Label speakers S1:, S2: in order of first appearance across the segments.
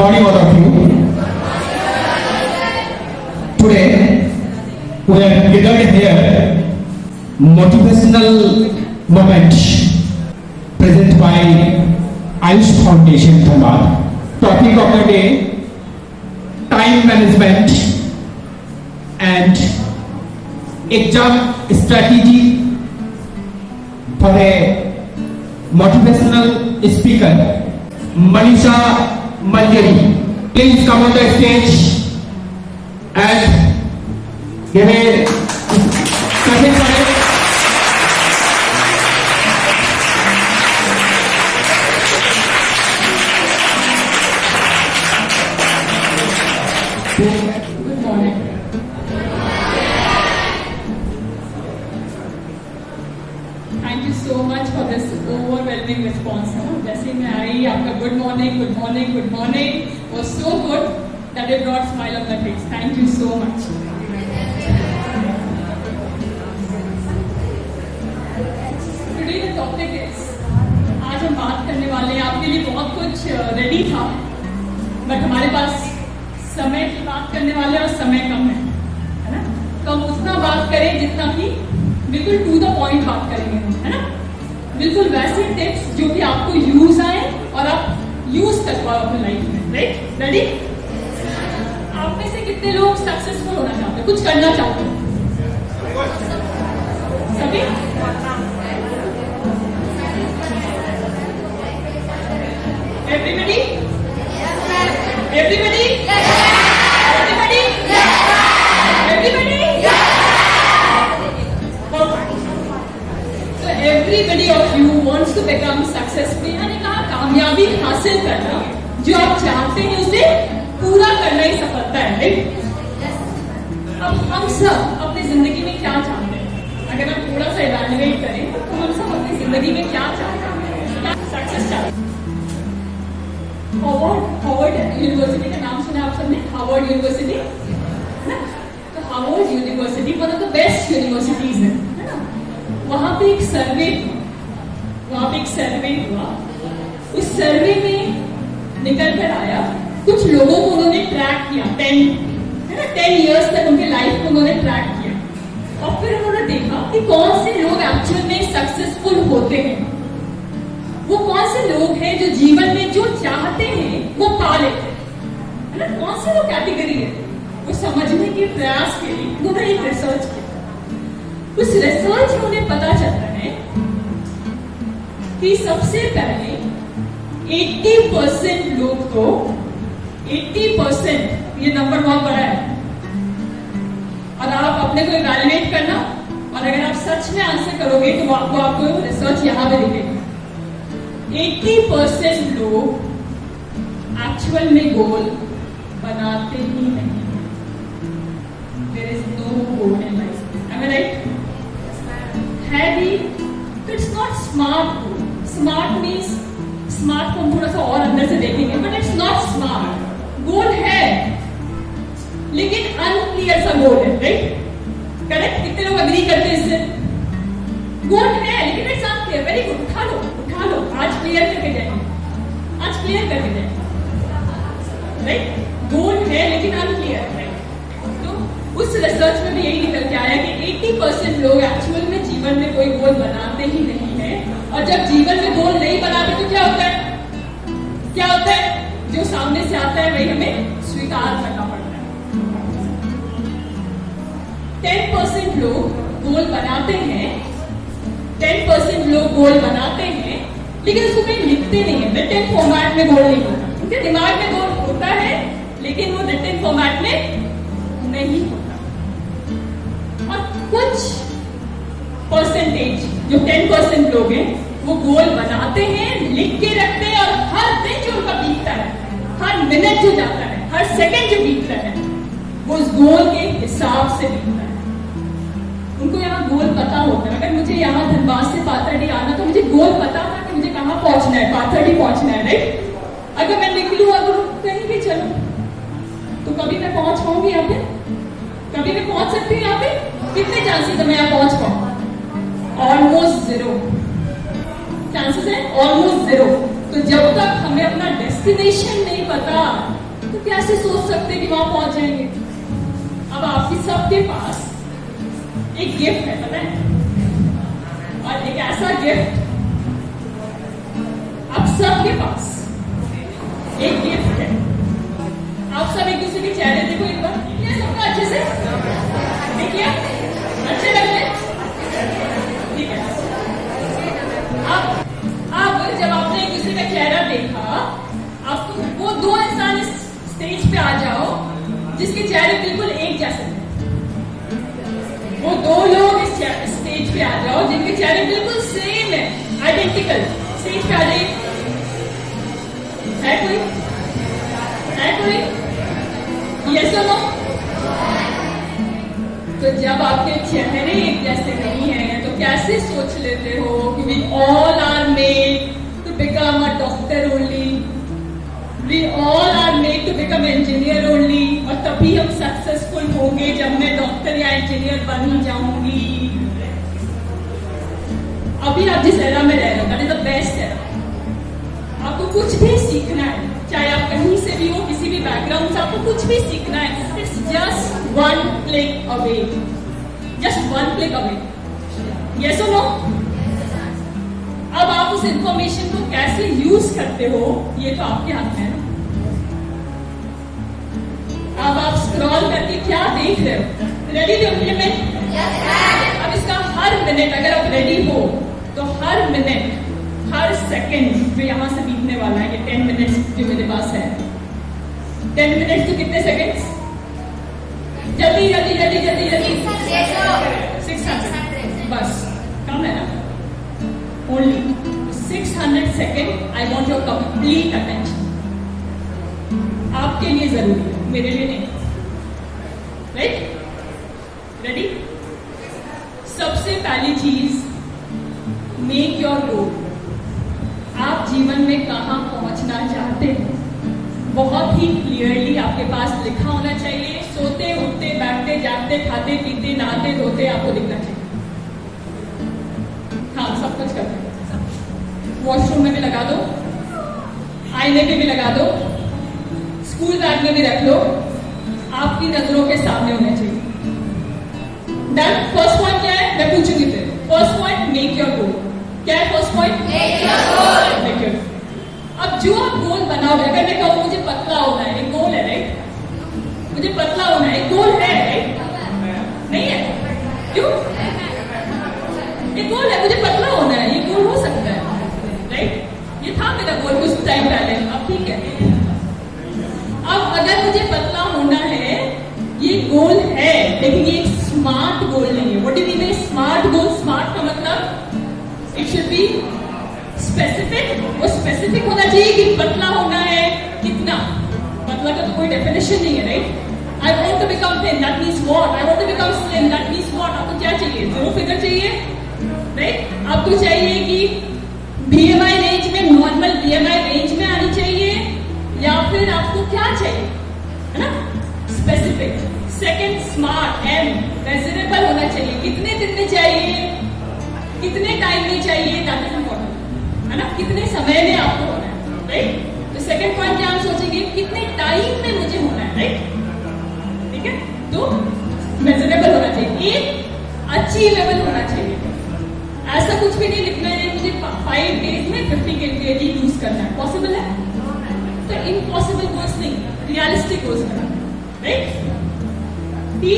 S1: morning, all of you. Today, we are gathered here, motivational moment present by Ayush Foundation, Dhamad. Topic of the day, time management and exam strategy for a motivational speaker. Manisha Manjari, please come on the stage and give a second for it. Good morning.
S2: Thank you so much for this overwhelming response. जैसे मैं आई आपका good morning was so good that it brought smile on the face. Thank you so much. Today the topic is, आज हम बात करने वाले हैं, आपके लिए बहुत कुछ रेडी था, बट हमारे पास समय की बात करने वाले और समय कम है ना? तो हम उतना बात करें जितना कि बिल्कुल टू द पॉइंट बात करेंगे, है ना? बिल्कुल वैसे टिप्स जो कि आपको यूज आए और आप यूज कर पाओ अपनी लाइफ में, राइट? रेडी? आप में से कितने लोग सक्सेसफुल होना चाहते हैं, कुछ करना चाहते हैं? सभी? Everybody? Everybody? Everybody? Everybody? Everybody of you wants to become successful. यानी कहा कामयाबी हासिल करना, जो आप चाहते हैं उसे पूरा करना ही सफलता है, राइट? अब हम सब अपनी जिंदगी में क्या चाहते हैं? अगर हम थोड़ा सा इवैल्यूएट करें तो हम सब अपनी जिंदगी में क्या चाहते हैं? क्या सक्सेस चाहते हैं? हार्वर्ड यूनिवर्सिटी का नाम सुना आप सबने? हार्वर्ड यूनिवर्सिटी, तो Harvard university one of the best universities है ना? वहां पे एक सर्वे हुआ, उस सर्वे में निकल कर आया, कुछ लोगों को उन्होंने ट्रैक किया, 10 इयर्स तक उनके लाइफ को उन्होंने ट्रैक किया, और फिर उन्होंने देखा कि कौन से लोग एक्चुअल में सक्सेसफुल होते हैं, वो कौन से लोग हैं जो जीवन में जो चाहते हैं वो पा लेते हैं, है ना? कौन से वो कैटेगरी है, वो समझने के प्रयास के लिए उन्होंने एक रिसर्च किया। उस रिसर्च में उन्हें पता चलता है कि सबसे पहले 80% लोग तो 80%, ये नंबर बहुत बड़ा है, और आप अपने को इवैल्यूएट करना, और अगर आप सच में आंसर करोगे तो आपको रिसर्च यहां पे दिखेगा। 80% लोग एक्चुअल में गोल बनाते ही नहीं। There is no goal in life, am I right? है भी तो it's not smart. Smart means, smart को हम थोड़ा सा और अंदर से देखेंगे, but it's not smart. Goal है लेकिन अनक्लियर सा गोल है, राइट? करेक्ट? कितने लोग अग्री करते हैं इससे? गोल है लेकिन इट्स अनक्लियर। वेरी गुड, उठा लो, आज क्लियर करके जाएंगे, आज क्लियर करके जाएंगे, राइट? गोल है लेकिन अनक्लियर, राइट? तो उस रिसर्च में भी यही निकल के आया कि 80% लोग एक्चुअल में जीवन में कोई गोल बनाते ही नहीं है, और जब जीवन में गोल नहीं बनाते तो क्या होता है? क्या होता है? जो सामने से आता है वही हमें स्वीकार करना पड़ता है। 10% लोग गोल बनाते हैं, 10% लोग गोल बनाते हैं, लेकिन उसको कहीं लिखते नहीं है, रिटन फॉर्मेट में गोल नहीं होता। उनके दिमाग में गोल होता है लेकिन वो रिटन फॉर्मेट में नहीं होता। और कुछ परसेंटेज, जो 10% लोग हैं, वो गोल बनाते हैं, लिख के रखते हैं, और हर दिन जो उनका बीतता है, हर मिनट जो जाता है, हर सेकंड जो बीतता है, वो उस गोल के हिसाब से बीतता है। उनको यहाँ गोल पता होता है। अगर मुझे यहाँ धनबाद से पाथर्डी आना तो मुझे गोल पता था कि मुझे कहाँ पहुंचना है, पाथर्डी पहुंचना है, राइट? अगर मैं निकलूं, अगर कहीं भी चलूं, तो कभी मैं पहुंच पाऊंगी यहाँ पे? कभी मैं पहुंच सकती हूँ यहाँ पे? कितने चांसेस है मैं यहाँ पहुंच पाऊं? ऑलमोस्ट 0 चांसेस है, ऑलमोस्ट 0। तो जब तक हमें अपना डेस्टिनेशन नहीं पता तो कैसे सोच सकते कि वहां पहुंच जाएंगे। अब आपकी सबके पास एक गिफ्ट है, पता है, और एक ऐसा गिफ्ट, आप सबके पास एक गिफ्ट है। आप सब एक दूसरे के चेहरे देखो एक बार, ये सबका अच्छे से देखिए, अच्छे लग रहे, ठीक है। अब जब आपने एक दूसरे का चेहरा देखा, आपको वो दो इंसान इस स्टेज पे आ जाओ जिसके चेहरे बिल्कुल एक जैसे हैं। वो दो लोग इस स्टेज पे आ जाओ जिनके चेहरे बिल्कुल सेम है, आइडेंटिकल। स्टेज पे आ जाइए। है कोई? है कोई? यस और नो? तो जब आपके चेहरे एक जैसे नहीं है तो कैसे सोच लेते हो कि we all are made to become a doctor only, we all are made to become engineer only, और तभी हम सक्सेसफुल होंगे जब मैं डॉक्टर या इंजीनियर बन ही जाऊंगी। अभी आप जिस एरा में रह रहे हो, that is the best era. आपको कुछ भी सीखना है, चाहे आप कहीं से भी हो, किसी भी बैकग्राउंड से, आपको कुछ भी सीखना है, it's just one click away, just one click away. Yes और नो? अब आप उस इंफॉर्मेशन को कैसे यूज करते हो ये तो आपके हाथ में है। अब आप स्क्रॉल करके क्या देख रहे हो? Ready to implement? अब इसका हर मिनट, अगर आप रेडी हो तो हर मिनट, हर सेकंड जो यहां से बीतने वाला है, ये 10 मिनट्स जो मेरे पास है, 10 मिनट्स तो कितने सेकंड्स? जल्दी जल्दी जल्दी जल्दी जल्दी 600, बस कम है ना? Only 600 second. I want your complete attention. आपके लिए जरूरी है, मेरे लिए नहीं। राइट? रेडी? सबसे पहली चीज, मेक योर गोल। आप जीवन में कहां पहुंचना चाहते हैं बहुत ही क्लियरली आपके पास लिखा होना चाहिए। सोते उठते बैठते जागते खाते पीते नहाते धोते आपको दिखना चाहिए। हाँ, सब कुछ करते हैं। वॉशरूम में भी लगा दो, आईने पे भी लगा दो, स्कूल बैग में भी रख लो, आपकी नजरों के सामने होना चाहिए। डन? फर्स्ट पॉइंट क्या है मैं पूछूंगी फिर। First point, make your goal. क्या है first point? Make your goal. अब जो आप गोल बनाओगे, अगर मैं कहूँ मुझे पतला होना है, एक गोल है, राइट? मुझे पतला होना है, एक गोल है, राइट? नहीं है? क्यों? एक गोल है, मुझे पतला होना है, ये गोल हो सकता है, राइट? ये था मेरा गोल कुछ टाइम पहले, अब ठीक है। अब अगर मुझे पतला होना है, ये गोल है, लेकिन ये एक स्मार्ट गोल नहीं है। What do you mean by smart goal? Smart का मतलब इट शुड बी स्पेसिफिक। वो स्पेसिफिक होना चाहिए कि पतला होना है कितना। पतला का तो कोई डेफिनेशन नहीं है, right? I want to become thin, that means what? I want to become slim, that means what? आपको क्या चाहिए? जीरो फिगर चाहिए, राइट? आपको चाहिए कि बीएमआई रेंज में, नॉर्मल बीएमआई रेंज में आनी चाहिए, या फिर आपको क्या चाहिए, है ना? Specific. Second, smart, M, measurable होना चाहिए। कितने दिन में चाहिए, कितने टाइम में चाहिए, दैट इज इम्पोर्टेंट, है ना? कितने समय में आपको होना है, राइट? तो सेकंड पॉइंट क्या हम सोचेंगे, कितने टाइम में मुझे होना है, राइट? ठीक है? तो मेजरेबल होना चाहिए, एक अचीवेबल होना चाहिए। ऐसा कुछ भी नहीं लिखना है मुझे 5 डेज में 50 kg लूज करना है। पॉसिबल है? तो इम्पॉसिबल गोल्स नहीं, रियलिस्टिक गोल्स बनाना, राइट? टी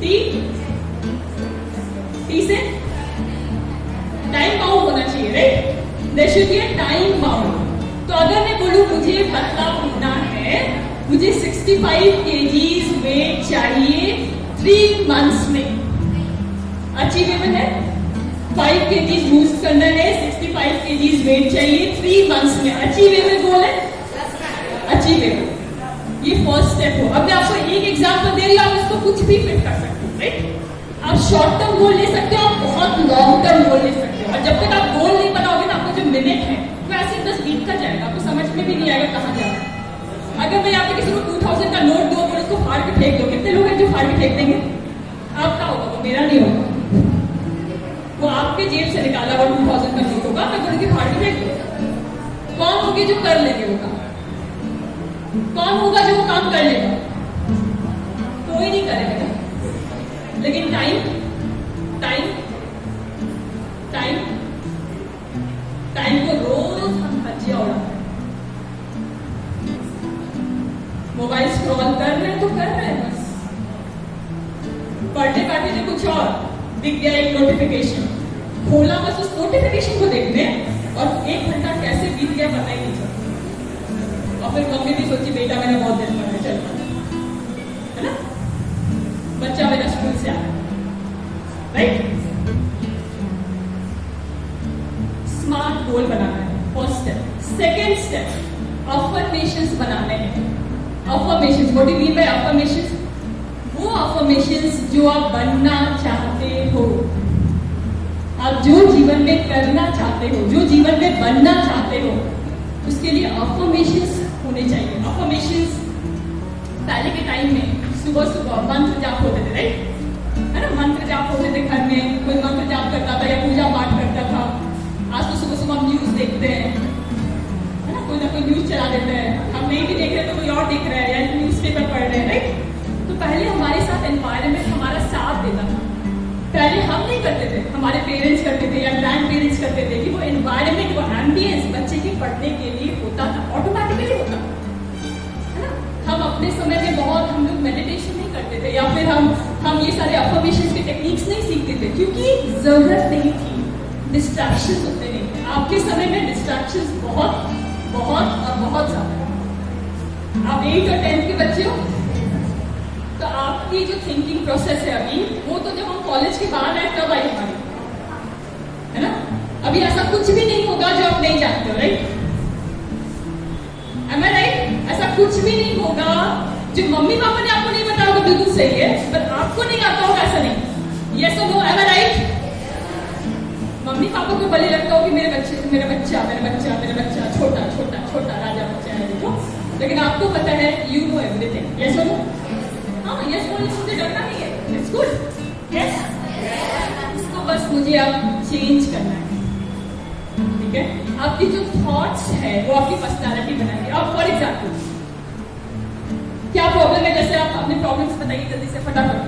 S2: टी टी से टाइम बाउंड होना चाहिए, right? There should be a time bound. तो अगर मैं बोलूं मुझे पतला होना है, मुझे 65 kg वेट चाहिए 3 मंथ्स में, अचीवेबल है? 5 kg लूज करना है, 65 kg वेट चाहिए 3 मंथ्स में, अचीवेबल गोल है? अचीवेबल। ये फर्स्ट स्टेप हो। अब मैं आपको एक एग्जांपल दे रही हूँ, आप इसको कुछ भी फिट कर सकते हो, राइट? आप शॉर्ट टर्म गोल ले सकते हो, आप बहुत लॉन्ग टर्म गोल ले सकते हो। और जब तक आप गोल नहीं बनाओगे ना, आपको जो मिनट है वो ऐसे 10 बीतता जाएगा, आपको समझ में भी नहीं आएगा कहाँ जाना है। अगर मैं यहाँ पे किसी को 2000 का नोट दूँ और उसको फाड़ के फेंक दो, कितने लोग हैं जो फाड़ के फेंक देंगे? आपका होगा, वो मेरा नहीं होगा। वो आपके जेब से निकाला हुआ 2000 का नोट होगा, मैं बोलूँगी फाड़ के फेंक दो। कौन होगी जो कर लेंगे वो काम? कौन होगा जो वो काम कर लेगा? कोई नहीं करेगा। लेकिन टाइम टाइम टाइम टाइम को रोज हम भजिया उड़ाते हैं। मोबाइल स्क्रॉल कर रहे हैं तो कर रहे हैं बस। पढ़ने बैठे थे कुछ और, दिख गया एक नोटिफिकेशन, खोला बस उस नोटिफिकेशन को देखने और 1 घंटा कैसे बीत गया पता ही नहीं चला। और फिर मम्मी भी सोची बेटा मैंने बहुत देर पढ़ा, चल है ना, बच्चा मेरा स्कूल से आया, राइट। स्मार्ट गोल बनाना है, first step. Second step affirmations बनाने हैं। Affirmations, what do you mean bye affirmations? वो अफर्मेशंस जो आप बनना चाहते हो, आप जो जीवन में करना चाहते हो, जो जीवन में बनना चाहते हो, उसके लिए अफर्मेशंस होने चाहिए। अफर्मेशंस पहले के टाइम में सुबह सुबह मंत्र जाप होते थे, राइट, है ना, मंत्र जाप होते थे घर में, कोई मंत्र जाप करता था या पूजा पाठ करता था। आज तो सुबह सुबह हम न्यूज देखते हैं, है ना, कोई ना कोई न्यूज चला देते हैं, हम नहीं भी देख रहे तो कोई और देख रहा है या न्यूज़पेपर पढ़ रहे हैं, राइट। तो पहले हमारे साथ एनवायरनमेंट हमारा साथ देता था। पहले हम नहीं करते थे, हमारे पेरेंट्स करते थे या ग्रैंड पेरेंट्स करते थे कि वो एनवायरनमेंट, वो एम्बियंस बच्चे के पढ़ने के लिए होता था, ऑटोमेटिकली होता है ना। हम अपने समय में बहुत, हम लोग मेडिटेशन नहीं करते थे या फिर हम ये सारे अफर्मेशंस के टेक्निक्स नहीं सीखते थे क्योंकि जरूरत नहीं थी, डिस्ट्रैक्शंस होते नहीं थे। आपके समय में डिस्ट्रैक्शंस बहुत बहुत और बहुत ज्यादा। आप 8 और 10 के बच्चे हो तो आपकी जो थिंकिंग प्रोसेस है अभी, वो तो जब हम कॉलेज के बाद आए तब आई हमारी, है ना। अभी ऐसा कुछ भी नहीं होगा जो आप नहीं जानते हो, राइट, एम आई राइट? ऐसा कुछ भी नहीं होगा जो मम्मी पापा ने आपको नहीं बताया होगा, बिल्कुल सही है, पर आपको नहीं आता होगा, ऐसा नहीं। यस और no, M I right? Mummy papa को भले लगता हो कि मेरे बच्चा छोटा छोटा छोटा राजा बच्चा है देखो, लेकिन आपको पता है यू नो एवरीथिंग। यस और नो? हाँ, यस बोलने से मुझे डरना नहीं है, इट्स गुड। यस, इसको बस मुझे अब चेंज करना है, ठीक है। आपकी जो थॉट्स है वो आपकी पर्सनालिटी बनाएंगे। अब फॉर एग्जाम्पल क्या प्रॉब्लम है, जैसे आप अपने प्रॉब्लम्स बताइए जल्दी से, फटाफट।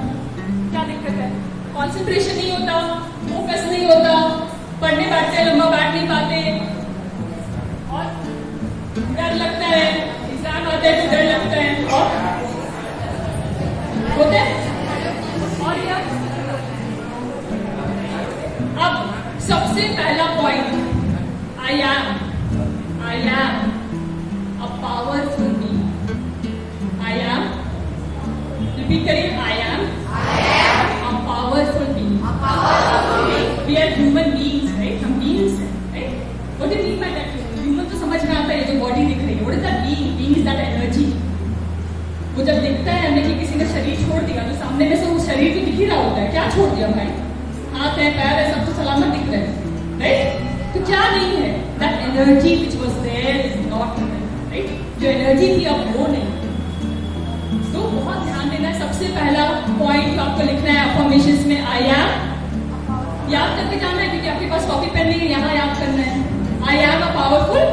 S2: क्या दिक्कत है? कॉन्सेंट्रेशन नहीं होता, फोकस नहीं होता, पढ़ने बैठते लंबा बैठ नहीं पाते, और डर लगता है, एग्जाम आता है तो डर लगता है, और होते हैं, और क्या? अब सबसे पहला point, I am a powerful being. I am, repeat करिए, I am a powerful being. We are human beings, right, हम बीइंग्स हैं, right. What do you mean by that? Human तो समझ में आता है, जो बॉडी दिख रही है, what is that being? Being is that energy. वो जब दिखता है हमें कि किसी ने शरीर छोड़ दिया तो सामने में से वो शरीर तो दिख ही रहा होता है, क्या छोड़ दिया भाई, हाथ है पैर है सब तो सलामत दिख रहे हैं, राइट। तो क्या नहीं है, that energy which was there is not, right, जो एनर्जी थी अब वो नहीं। तो बहुत ध्यान देना है, सबसे पहला पॉइंट जो आपको लिखना है अफर्मेशंस में, आई एम, याद करके जाना है क्योंकि आपके पास कॉपी पेन नहीं है, यहाँ याद करना है। I am a powerful,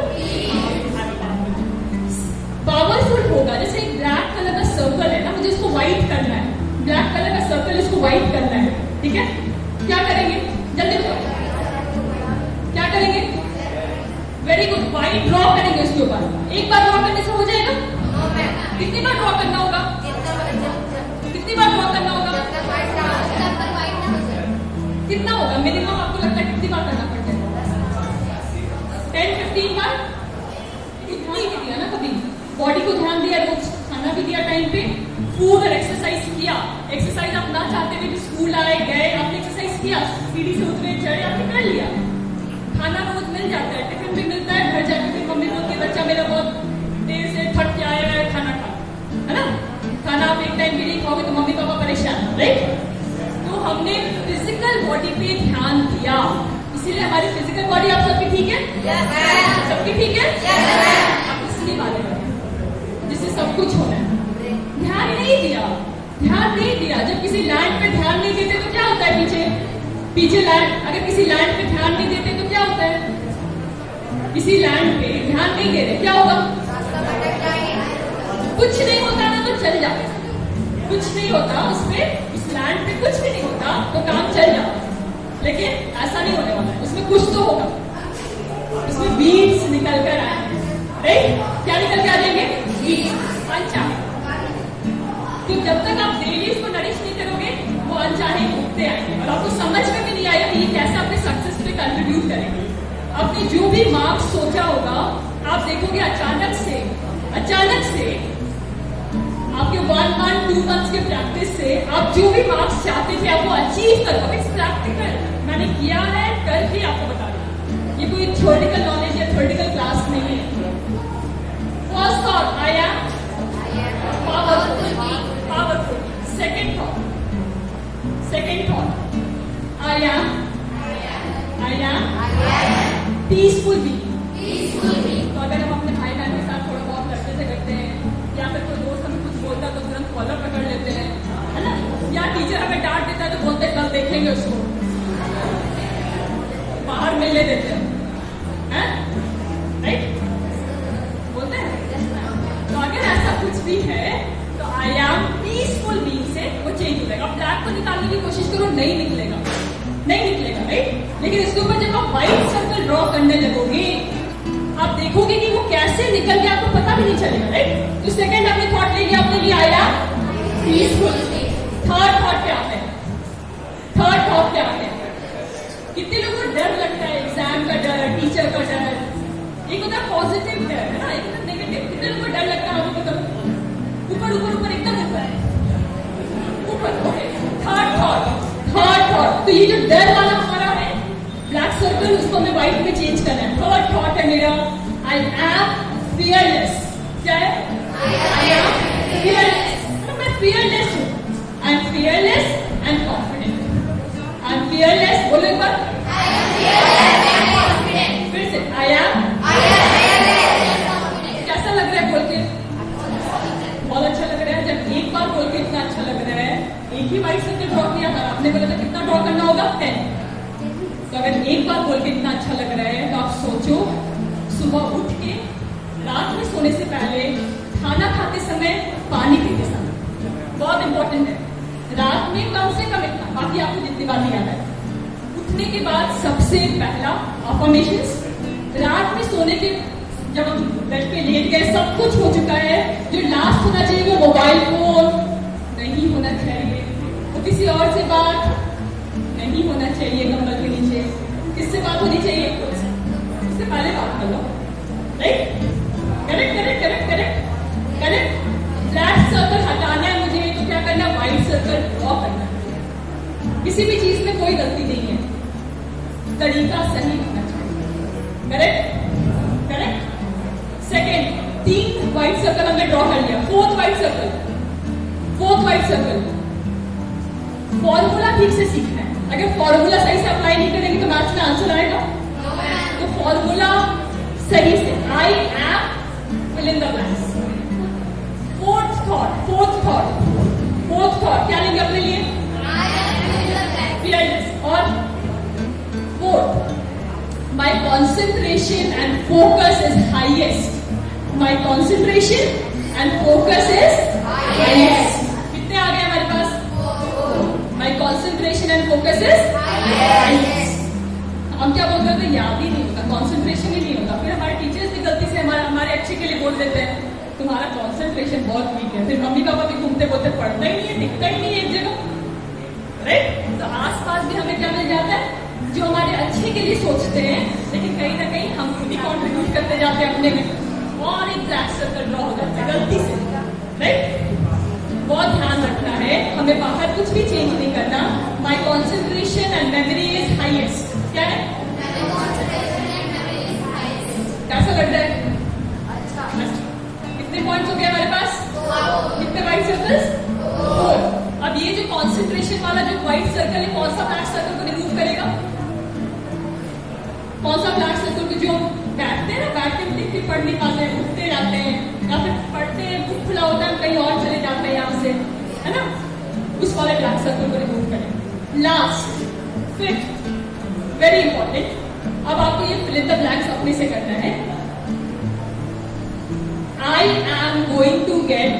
S2: powerful होगा, जैसे एक ब्लैक कलर का सर्कल है ना, मुझे इसको व्हाइट करना है, ब्लैक कलर का सर्कल, इसको व्हाइट करना है, ठीक है। क्या करेंगे, जल्दी बताओ, क्या करेंगे? वेरी गुड, व्हाइट ड्रॉ करेंगे उसके ऊपर। एक बार ड्रॉ करने से हो जाएगा? कितनी बार ड्रॉ करना होगा? कितनी बार ड्रॉ करना होगा? कितना होगा मिनिमम, आपको लगता है कितनी बार करना पड़ेगा? 10-15 बार? इतना ही किया ना, कभी बॉडी को ध्यान दिया, रोज खाना भी दिया टाइम पे, फूड और एक्सरसाइज किया। एक्सरसाइज आप ना चाहते हुए भी स्कूल आए गए, आपने एक्सरसाइज किया, सीढ़ी से उतरे चढ़े, आपने कर लिया। खाना रोज मिल जाता है, टिफिन भी मिलता है, घर जाके फिर मम्मी बोलती है बच्चा मेरा बहुत देर से थक के आया है, खाना खा, है ना। खाना आप एक टाइम भी नहीं खाओगे तो मम्मी पापा परेशान, राइट। तो हमने फिजिकल बॉडी पे ध्यान दिया, इसीलिए हमारी फिजिकल बॉडी आप सबकी ठीक है? yes, सबकी ठीक है? yes, आप इसलिए वाले जिससे सब कुछ होना है। ध्यान नहीं दिया, जब किसी लैंड पे ध्यान नहीं देते तो क्या होता है, पीछे लैंड, अगर किसी लैंड पे ध्यान नहीं देते तो क्या होता है? किसी लैंड पे ध्यान नहीं दे रहे, क्या होगा? कुछ नहीं होता ना तो चल जाओ, कुछ नहीं होता उसमें, उस लैंड पे कुछ भी नहीं होता तो काम चल जाओ। लेकिन ऐसा नहीं होने वाला है, उसमें कुछ तो होगा, उसमें बीड्स निकल कर आएंगे, राइट? क्या निकल के आ जाएंगे? बीड्स, अनचाहे। तो जब तक आप डेली उसको नरिश नहीं करोगे वो अनचाहे उगते आएंगे और आपको समझ में भी नहीं आएगा कि ये कैसे आपके सक्सेस पे कंट्रीब्यूट करेंगे। आपने जो भी मार्क्स सोचा होगा आप देखोगे अचानक से आपके 1 month 2 months के प्रैक्टिस से आप जो भी मार्क्स चाहते थे आप वो अचीव कर पाओगे। इट्स प्रैक्टिकल, मैंने किया है, करके आपको बता रही हूँ। ये कोई थ्योरेटिकल नॉलेज या थ्योरेटिकल क्लास नहीं है। First thought, I am powerful. Second thought, I am peaceful be. तो अगर हम अपने भाई बहन के साथ थोड़ा बहुत लड़ते से करते हैं या फिर कोई दोस्त हमें कुछ बोलता है तो तुरंत कॉलर पकड़ लेते हैं, है ना? या टीचर हमें डांट देता है तो बोलते कल देखेंगे उसको, बाहर मिलने देते हैं, राइट? बोलते हैं। तो अगर ऐसा कुछ भी है तो आई एम पीसफुल बीइंग से वो चेंज हो जाएगा। ब्लैक को निकालने की कोशिश करो, नहीं निकलेगा, राइट? लेकिन इसके ऊपर जब आप व्हाइट सर्कल ड्रॉ करने लगोगे आप देखोगे कि वो कैसे निकल गया आपको पता भी नहीं चलेगा, राइट? तो सेकंड आपने थॉट ले लिया, आपने लिया आया पीसफुल। थर्ड थॉट पे आते हैं। कितने लोगों को डर लगता है? एग्जाम का डर, टीचर का डर। एक होता है पॉजिटिव डर, है ना, एक होता है नेगेटिव। कितने लोगों को डर लगता है? आपको ऊपर एकदम ऊपर। Okay, third thought. तो ये जो डर वाला हमारा है ब्लैक सर्कल, उसको हमें व्हाइट में चेंज करना है। थर्ड थॉट है मेरा, आई एम फियरलेस। क्या है? I am fearless. मैं फियरलेस हूँ। I am fearless and confident. I am fearless, बोलो एक बार। फिर से, आई एम। कैसा लग रहा है बोल के? बहुत अच्छा लग रहा है। जब एक बार बोल के इतना अच्छा लग रहा है, एक ही व्हाइट सर्कल ड्रॉ किया था, आपने बोला था कितना ड्रॉ करना होगा? 10। तो अगर एक बार बोल के इतना अच्छा लग रहा है तो आप सोचो, सुबह उठ के रात में सोने से पहले, खाना खाते समय, पानी पीते समय, बहुत इंपॉर्टेंट है। रात में कम से कम इतना, बाकी आपको जितनी बार याद है। उठने के बाद सबसे पहला अफर्मेशंस। रात में सोने के जब हम बेड पे लेट गए, सब कुछ हो चुका है, जो लास्ट होना चाहिए वो मोबाइल फोन नहीं होना चाहिए, वो किसी और से बात नहीं होना चाहिए, कंबल के नीचे किससे बात होनी चाहिए? उससे पहले बात कर लो, राइट? करेक्ट। ब्लैक सर्कल हटाना है मुझे तो क्या करना? व्हाइट सर्कल ड्रॉ करना है। किसी भी चीज में कोई गलती नहीं है, तरीका सही होना चाहिए। करेक्ट। सेकेंड, 3 व्हाइट सर्कल हमने ड्रॉ कर लिया। फोर्थ व्हाइट सर्कल, फॉर्मूला ठीक से सीखना है। अगर फॉर्मूला सही से अप्लाई नहीं करेंगे तो मैथ्स में आंसर आएगा? तो फॉर्मूला सही से, I am fill in the blanks. Fourth thought क्या लेंगे अपने लिए? फियरलेस। और fourth, my concentration and focus is highest. कितने आ गए हमारे पास? My concentration and focus is highest. हम क्या बोलते हैं? याद ही नहीं होता, कॉन्सेंट्रेशन ही नहीं होता। फिर हमारे टीचर्स भी गलती से हमारे अच्छे के लिए बोल देते हैं तुम्हारा कॉन्सेंट्रेशन बहुत वीक है। फिर मम्मी पापा भी घूमते बोलते पढ़ता ही नहीं है, टिकता ही नहीं है एक जगह, राइट? तो आस पास भी हमें क्या मिल जाता है? जो हमारे अच्छे के लिए सोचते हैं, लेकिन कहीं ना कहीं हम खुद ही कॉन्ट्रीब्यूट करते जाते हैं अपने में, और एक ब्लैक सर्कल ड्रॉ हो जाता है गलती से, राइट? बहुत ध्यान रखना है, हमें बाहर कुछ भी चेंज नहीं करना। My concentration and memory is highest. क्या है? कैसा लग रहा है? कितने पॉइंट्स हो गए हमारे पास? कितने व्हाइट सर्कल्स? 4। अब ये जो कॉन्सेंट्रेशन वाला जो व्हाइट सर्कल है, कौन सा ब्लैक सर्कल को रिमूव करेगा? कौन सा ब्लैक सर्कल को? जो बैठते हैं ना, बैठते लिख पढ़ नहीं पाते, उठते रहते हैं, या फिर पढ़ते हैं बुक खुला होता है कहीं और चले जाते हैं यहाँ से, है ना? उस वाले ब्लैक सर्कल को रिमूव करें। लास्ट, फिफ्थ, वेरी इंपॉर्टेंट, अब आपको ये फिल इन द ब्लैंक्स अपने से करना है। I am going to get,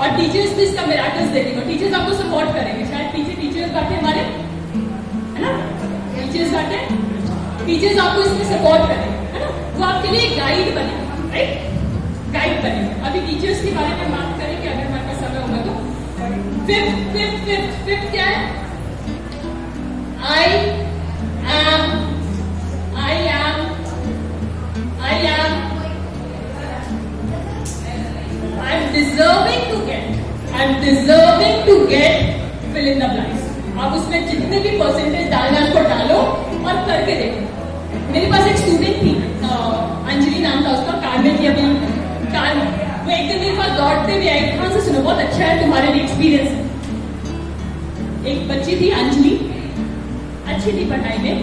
S2: और टीचर्स भी इसका मिराकल्स देखेंगे, टीचर्स आपको सपोर्ट करेंगे। शायद पीछे टीचर्स बैठे हमारे, है ना, टीचर्स बैठे, टीचर्स आपको इसमें सपोर्ट करेंगे, है ना, वो आपके लिए गाइड बनेगा, राइट, गाइड बनेगा। अभी टीचर्स के बारे में बात करेंगे अगर हमारे पास समय होगा तो। फिफ्थ क्या है? I am deserving to get fill in the blanks. आप उसमें जितने भी परसेंटेज डालना है उसको डालो और करके देखो। मेरे पास एक स्टूडेंट थी, अंजलि नाम था उसका, कार में थी अभी, कार में वो एक दिन मेरे पास दौड़ते हुए आई, कहाँ से सुनो, बहुत अच्छा है तुम्हारे लिए एक्सपीरियंस है। एक बच्ची थी अंजलि, अच्छी थी पढ़ाई में,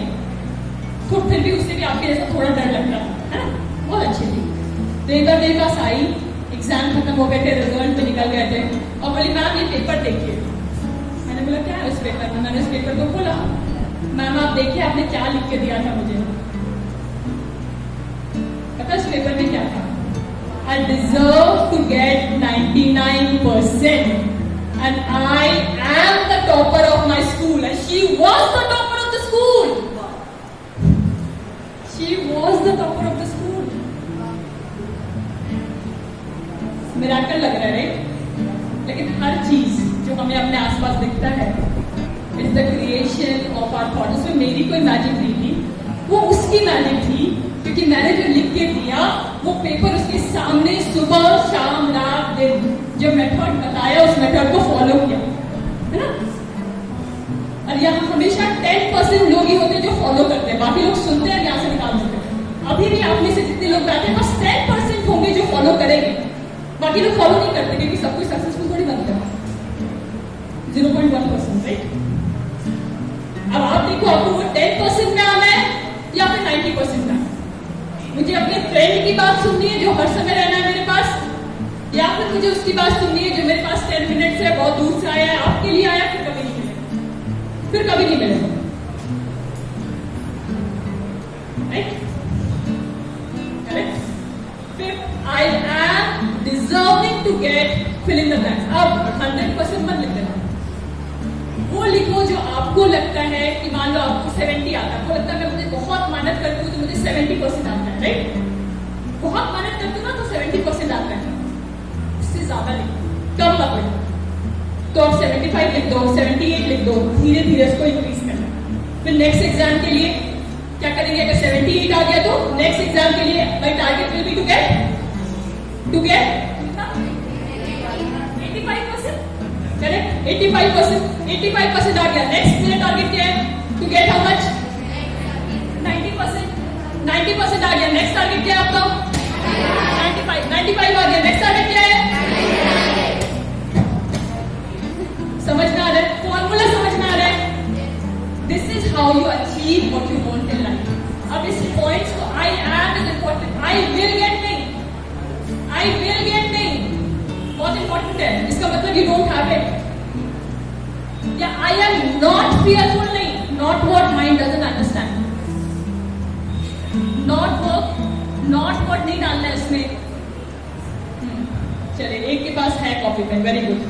S2: तो फिर भी उससे भी आपके जैसा थोड़ा डर लगता था, है ना, बहुत अच्छी थी। तो एक बार मेरे पास आई, एग्जाम खत्म हो गए थे, रिजल्ट पे निकल गए थे, और बोली मैम ये पेपर देखिए। मैंने बोला क्या है उस पेपर में? मैंने उस पेपर को खोला, मैम आप देखिए आपने क्या लिख के दिया था मुझे। पता उस पेपर में क्या था? I deserve to get 99% and I am the topper of my school, and she was the topper of the school. She was the topper of the school. Miracle लग रहा है, राइट? लेकिन हर चीज जो हमें अपने आसपास दिखता है, it's the creation of our thought. उसमें मेरी कोई मैजिक नहीं थी, वो उसकी मैजिक थी, क्योंकि मैंने जो लिख के दिया वो पेपर उसके सामने सुबह शाम रात दिन जो मेथड बताया उस मेथड को फॉलो किया, है ना। और यहाँ हमेशा 10% लोग ही होते हैं जो फॉलो करते हैं, बाकी लोग सुनते हैं, यहाँ से निकाल देते हैं। अभी भी आप में से जितने लोग बैठे हैं बस 10% होंगे जो फॉलो करेंगे, बाकी लोग फॉलो नहीं करते, क्योंकि सब कुछ सक्सेसफुल थोड़ी बनता है। 0.1%, राइट। अब आप देखो आपको वो 10% में आना है या फिर 90% में। मुझे अपने फ्रेंड की बात सुननी है जो हर समय रहना है मेरे पास, या फिर मुझे उसकी बात सुननी है जो मेरे पास 10 मिनट से बहुत दूर से आया है, आपके लिए आया, फिर कभी नहीं मिलेगा, फिर कभी नहीं मिलेगा, राइट, करेक्ट। फिर I am deserving to get fill in the blanks. अब 100% मत लिख देना, वो लिखो जो आपको लगता है कि मान लो आपको 70 आता है, आपको लगता है मैं मुझे बहुत मेहनत करती हूँ तो मुझे 70% आता है, राइट। बहुत मेहनत करती हूँ ना तो 70% आता है, उससे ज्यादा लिखो, कम मत लिखो। तो आप 75 लिख दो, 78 लिख दो, धीरे धीरे उसको इंक्रीज करना। फिर नेक्स्ट एग्जाम के लिए क्या करेंगे? अगर 78 आ गया तो नेक्स्ट एग्जाम के लिए my target will be to get 85%, correct. 85% आ गया। नेक्स्ट मेरा टारगेट क्या है? To get how much? 90% आ गया। नेक्स्ट टारगेट क्या है आपका? 95 आ गया। नेक्स्ट टारगेट क्या है? समझ में आ रहा है? फॉर्मूला समझ में आ रहा है? This is how you achieve what you want in life. अब इस पॉइंट्स को I am is important, I will get नहीं, बहुत इंपॉर्टेंट है। इसका मतलब यू डोंट हैव इट, या आई एम नॉट फियरफुल नहीं, not what mind doesn't understand, not what नहीं डालना है इसमें। चलिए, एक के पास है कॉपी पेन, वेरी गुड।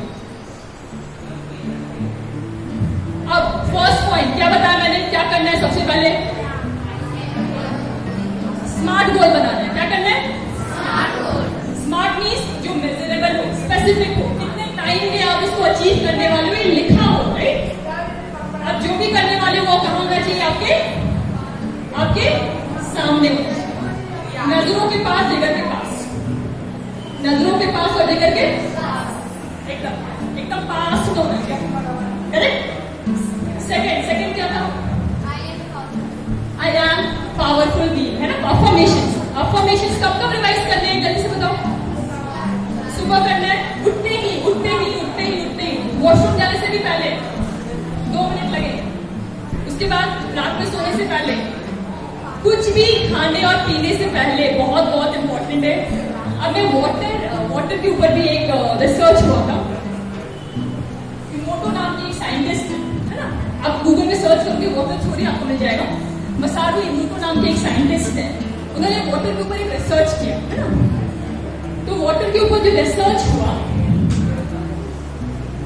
S2: अब फर्स्ट पॉइंट क्या बताया मैंने? क्या करना है सबसे पहले? स्मार्ट गोल बनाना है। क्या करना है? स्मार्ट मीन्स जो मेजरेबल हो, स्पेसिफिक हो, कितने टाइम में आप इसको अचीव करने वाले हो, ये लिखा हो, राइट। अब जो भी करने वाले हो वो कहाँ होना चाहिए? आपके सामने होना चाहिए, नजरों के पास, जिगर के पास, नजरों के पास और जिगर के एकदम पास में होना चाहिए, करेक्ट। सेकंड क्या था? आई एम पावरफुल बीइंग, है ना। अफर्मेशंस कब रिवाइज करने हैं? जल्दी से बताओ। सुबह करना है, उठते ही वॉशरूम जाने से भी पहले 2 मिनट लगेंगे। उसके बाद रात में सोने से पहले, कुछ भी खाने और पीने से पहले, बहुत इंपॉर्टेंट है। अब मैं वाटर के ऊपर भी एक रिसर्च हुआ था, इमोटो नाम की एक साइंटिस्ट है ना, आप गूगल में सर्च करोगे वाटर थ्योरी आपको मिल जाएगा। मसारू इमोटो नाम के एक साइंटिस्ट है, उन्होंने वाटर के ऊपर एक रिसर्च किया है ना। तो वाटर के ऊपर जो रिसर्च हुआ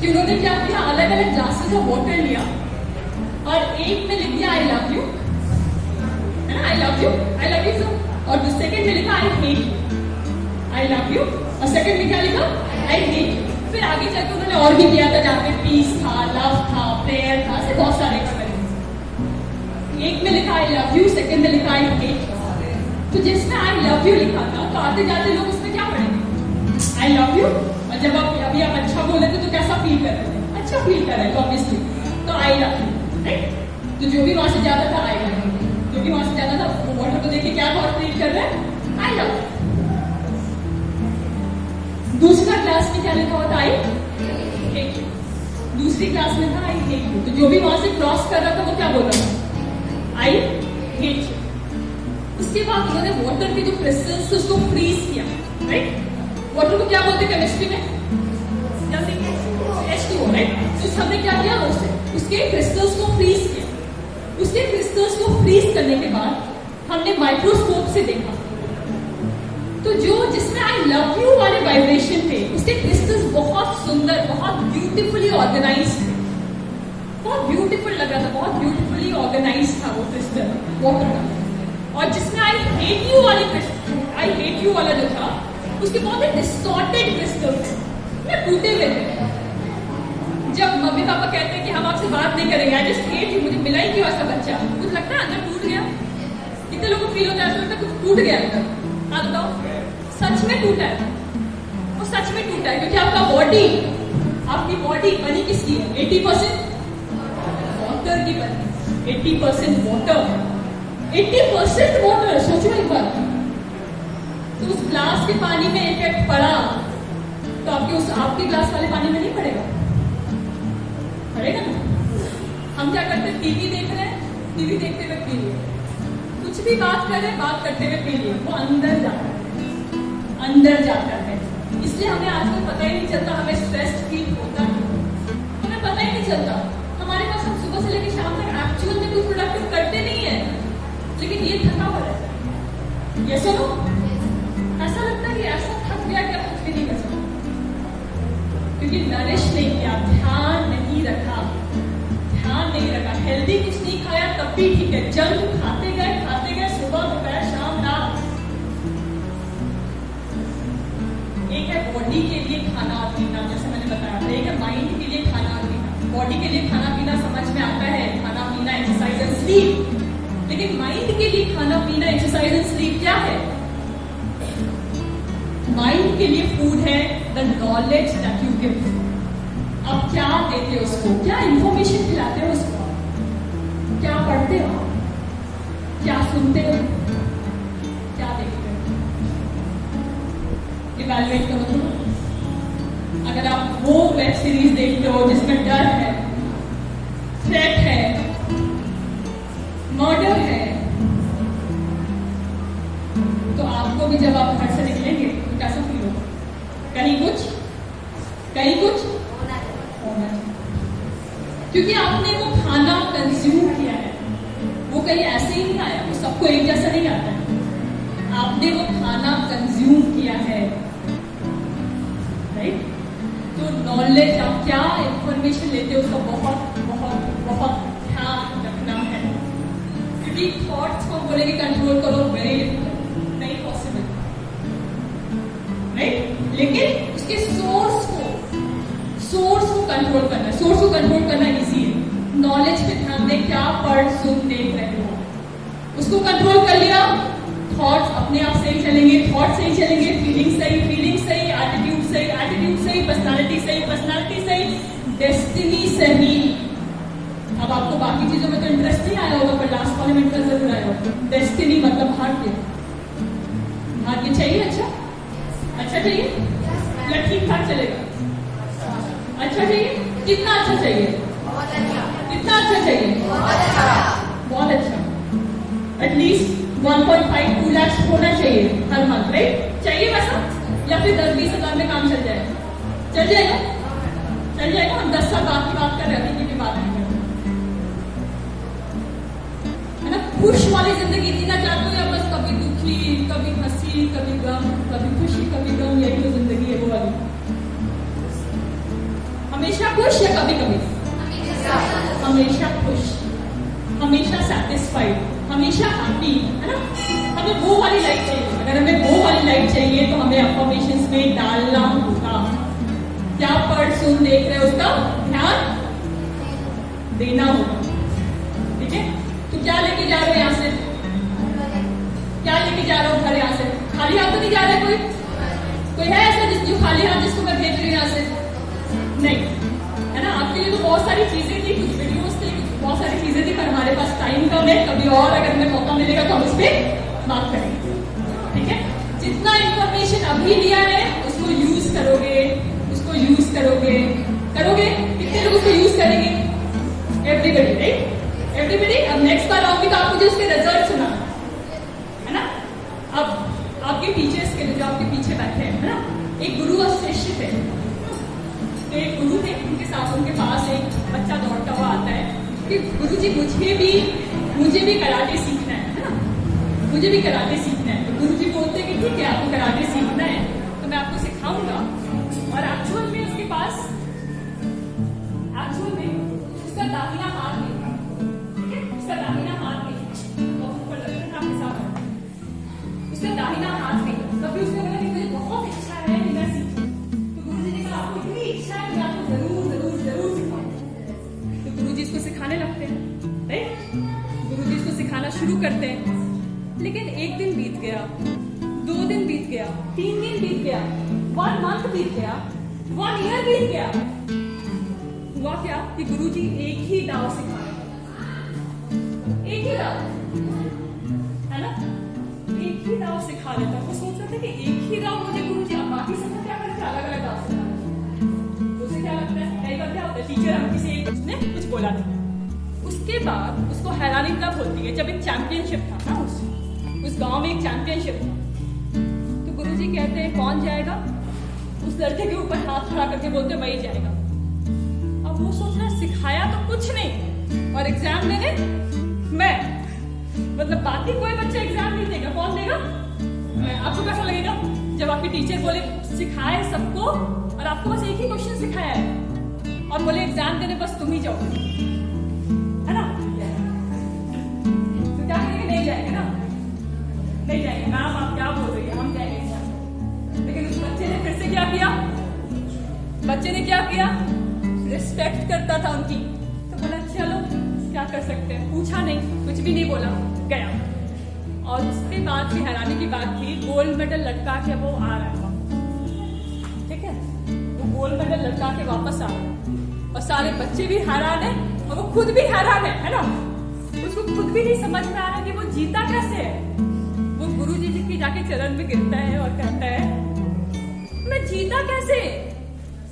S2: कि उन्होंने क्या किया, अलग अलग ग्लासेस ऑफ वाटर लिया और एक में लिख दिया आई लव यू, है ना, आई लव यू सो, और सेकंड में लिखा I hate you, I love you, और सेकंड में क्या लिखा, आई हेट यू। फिर आगे जाके उन्होंने और भी किया था, जहाँ पे पीस था, लव था, प्रेयर था, ऐसे बहुत सारे एक्सपेरिमेंट। एक में लिखा आई लव यू, सेकंड में लिखा आई हेट यू। तो जिसमें आई लव यू लिखा था, तो आते जाते लोग उसमें क्या पढ़ेंगे, आई लव यू, और जब आप अभी आप अच्छा बोले थे तो कैसा फील कर रहे थे, अच्छा फील कर रहे थे ऑब्वियसली, तो आई लव यू, राइट। तो जो भी वहां से जाता था आई लव यू, जो भी वहां से जाता था वो वाटर को देख के क्या थॉट क्रिएट कर रहा है, आई लव यू। दूसरा क्लास में क्या लिखा होता, आई हेट यू, दूसरी क्लास में था आई हेट यू। तो जो भी वहां से क्रॉस कर रहा था वो क्या बोल रहा था, आई हेट यू। उसके बाद उन्होंने वाटर के जो क्रिस्टल्स थे उसको फ्रीज किया, राइट। वाटर को क्या बोलते हैं केमिस्ट्री में, H2O, राइट। तो हमने क्या किया, उसके क्रिस्टल्स को फ्रीज किया। उसके क्रिस्टल्स को फ्रीज करने के बाद हमने माइक्रोस्कोप से देखा, तो जो जिसमें आई लव यू वाले वाइब्रेशन थे, उसके क्रिस्टल्स बहुत सुंदर, बहुत ब्यूटीफुली ऑर्गेनाइज थे, बहुत ब्यूटीफुल लग रहा था, बहुत ब्यूटीफुली ऑर्गेनाइज था वो क्रिस्टल वाटर का। और जिसमें आई हेट यू वाले आई हेट यू वाला जो था, उसके बहुत ही डिस्टॉर्टेड क्रिस्टल थे, टूटे हुए थे। जब मम्मी पापा कहते हैं कि हम आपसे बात नहीं करेंगे, आई जस्ट हेट यू, मुझे मिला ही क्यों ऐसा बच्चा, कुछ लगता है अंदर टूट गया। कितने लोगों को फील होता है, ऐसा लगता है कुछ टूट गया अंदर। आप बताओ, सच में टूटा है, वो सच में टूटा है, क्योंकि आपकी बॉडी बनी किसकी है, 80% वाटर की बनी, 80% वाटर, 80% वाटर। सोचो एक बार, तो उस ग्लास के पानी में इफेक्ट पड़ा तो आपके ग्लास वाले पानी में नहीं पड़ेगा, पड़ेगा ना। हम क्या करते हैं, टीवी देख रहे हैं, टीवी देखते हुए पी लिए, कुछ भी बात कर रहे हैं, बात करते हुए पी लिए, वो अंदर जाता है। इसलिए हमें आजकल पता ही नहीं चलता हमें स्ट्रेस फील होता है, हमें पता ही नहीं चलता। हमारे पास हम सुबह से लेकर शाम तक एक्चुअल में कुछ प्रोडक्टिव करते नहीं है, लेकिन ये थका हुआ रहता है। ये सुनो, ऐसा लगता है कि ऐसा थक गया कि कुछ भी नहीं कर सकता, क्योंकि नरिश नहीं किया, ध्यान नहीं रखा, हेल्दी कुछ नहीं खाया तब भी ठीक है, जंक खाते गए सुबह दोपहर शाम रात। एक है बॉडी के लिए खाना और पीना, जैसे मैंने बताया था, एक है माइंड के लिए खाना और पीना। बॉडी के लिए खाना पीना समझ में आता है, खाना पीना एक्सरसाइज एंड स्लीप, लेकिन माइंड के लिए खाना पीना एक्सरसाइज एंड स्लीप क्या है? माइंड के लिए फूड है the knowledge that you give. आप क्या देते हो उसको, क्या इंफॉर्मेशन खिलाते हो उसको, क्या पढ़ते हो, क्या सुनते हो, क्या देखते हो, इवैल्यूएट करो तो। अगर आप वो वेब सीरीज देखते हो जिसमें डर है, थ्रेट है, मर्डर है, तो आपको भी जब आप घर से निकलेंगे तो कैसा फील होगा? कहीं कुछ होना चाहिए, क्योंकि आपने वो खाना कंज्यूम किया है, वो कहीं ऐसे ही नहीं आया, वो सबको एक जैसा नहीं आता है, आपने वो खाना कंज्यूम किया है, राइट? तो नॉलेज, आप क्या इंफॉर्मेशन लेते हो उसका बहुत बहुत बहुत ध्यान रखना है, क्योंकि थॉट्स को बोलेंगे कंट्रोल करो, वेरी डिफिकल्ट, नहीं पॉसिबल, राइट? लेकिन उसके सोर्स को कंट्रोल करना, सोर्स को कंट्रोल करना इजी है। नॉलेज पे ध्यान दें, क्या पढ़ सुन देख रहे हो, उसको कंट्रोल कर लिया, थॉट्स अपने आप सही चलेंगे, थॉट सही चलेंगे, फीलिंग सही, एटीट्यूड सही, पर्सनालिटी सही, डेस्टिनी सही। अब आपको बाकी चीजों में तो इंटरेस्ट नहीं आया होगा, पर लास्ट वाले में इंटरेस्ट जरूर आया होगा। डेस्टिनी मतलब भाग्य चाहिए, अच्छा चाहिए या ठीक ठाक चलेगा? अच्छा चाहिए, कितना अच्छा चाहिए? कितना अच्छा चाहिए? बहुत अच्छा, एटलीस्ट 1.5-2 लाख होना चाहिए हर मंथ, राइट? चाहिए वैसा, या फिर 10-20 हजार में काम चल जाएगा? हम 10 साल बाद की बात कर रहे थे, की बात नहीं कर रहे, है ना? खुश वाली जिंदगी जीना चाहते हो या बस कभी दुखी, कभी हंसी, कभी गम, कभी खुशी, कभी गम, यही तो जिंदगी है वो वाली? हमेशा खुश या कभी कभी? हमेशा खुश, हमेशा सेटिस्फाइड, हमेशा हैप्पी, है ना? हमें वो वाली लाइफ चाहिए। अगर हमें वो वाली लाइफ चाहिए तो हमें अफर्मेशंस में डालना होगा। क्या पढ़ सुन देख रहे हो उसका ध्यान देना होगा, ठीक है? तो क्या लेके जा रहे हो यहाँ से? क्या लेके जा रहे हो घर यहाँ से? खाली हाथ तो नहीं जा रहे कोई है ऐसा जो खाली हाथ जिसको मैं भेज रही हूँ यहाँ से? नहीं, है ना? आपके लिए तो बहुत सारी चीजें थी, कुछ वीडियोस थे, बहुत सारी चीजें थी, पर हमारे पास टाइम कम है। कभी और अगर हमें मौका मिलेगा तो हम उस पर बात करेंगे, ठीक है? जितना इंफॉर्मेशन अभी लिया है उसको यूज करोगे, उसको यूज करोगे, करोगे? कितने लोग उसको यूज करेंगे? Everybody, right? एवरीबडी। अब नेक्स्ट बार आओगे तो आप मुझे उसके रिजल्ट सुना, है ना? अब आपके टीचर्स के लिए जो आपके पीछे बैठे हैं, है ना, एक गुरु और शिष्य थे। एक गुरु थे, उनके पास एक बच्चा दौड़ता हुआ आता है कि गुरुजी मुझे भी कराटे सीखना है ना? मुझे भी कराटे सीखना है। तो गुरुजी बोलते हैं कि ठीक है, आपको कराटे सीखना है तो मैं आपको सिखाऊंगा। और एक्चुअल में उसके पास उसका दाहिना हाथ नहीं, ठीक है? उसका दाहिना हाथ नहीं, उसका दाहिना हाथ नहीं। कभी उसने बोला कि मुझे बहुत इच्छा है कि मैं सीखूं। तो गुरुजी ने कहा आपको इतनी इच्छा है कि आपको जरूर जरूर जरूर सिखाऊं। तो गुरुजी इसको सिखाने लगते हैं, राइट? गुरुजी इसको सिखाना शुरू करते हैं। लेकिन एक दिन बीत गया, 2 दिन बीत गया, 3 दिन बीत गया, 1 मंथ बीत गया, 1 ईयर बीत गया। हुआ क्या कि गुरुजी एक ही दाव सिखा रहे थे, एक ही दाव, है ना? एक ही दाव सिखा रहे थे। वो सोच रहे थे कि एक ही दाव मुझे गुरुजी, अब बाकी सब क्या करें, अलग अलग दाव सिखा रहे। तो उसे क्या लगता है, कई बार क्या होता है, टीचर हम किसी एक ने कुछ बोला था, उसके बाद उसको हैरानी तब होती है जब एक चैंपियनशिप था ना, उस गांव में एक चैंपियनशिप था। तो गुरुजी कहते हैं कौन जाएगा? उस लड़के के ऊपर हाथ खड़ा करके बोलते वही जाएगा। अब वो सोच रहा सिखाया तो कुछ नहीं और एग्जाम देने मैं, मतलब बाकी कोई बच्चा एग्जाम नहीं देगा, कौन देगा? मैं। आपको कैसा लगेगा जब आपके टीचर बोले सिखाए सबको और आपको बस एक ही क्वेश्चन सिखाया है और बोले एग्जाम देने बस तुम ही जाओ, है ना? तो क्या करेंगे? नहीं जाएंगे ना, नहीं जाएंगे। मैम आप क्या बोल रही है, हम जाएंगे। लेकिन उस बच्चे ने फिर से क्या किया? बच्चे ने क्या किया? रिस्पेक्ट करता था उनकी, तो बोला चलो क्या कर सकते हैं, पूछा नहीं, कुछ भी नहीं बोला, गया। और उसके बाद की हैरानी की बात थी, गोल्ड मेडल लटका के वो आ रहा था, ठीक है? वो गोल्ड मेडल लटका के वापस आ रहा है और सारे बच्चे भी हैरान है और वो खुद भी हैरान है ना? उसको खुद भी नहीं समझ में आ रहा कि वो जीता कैसे है। वो गुरुजी जी के जाके चरण में गिरता है और कहता है मैं जीता कैसे?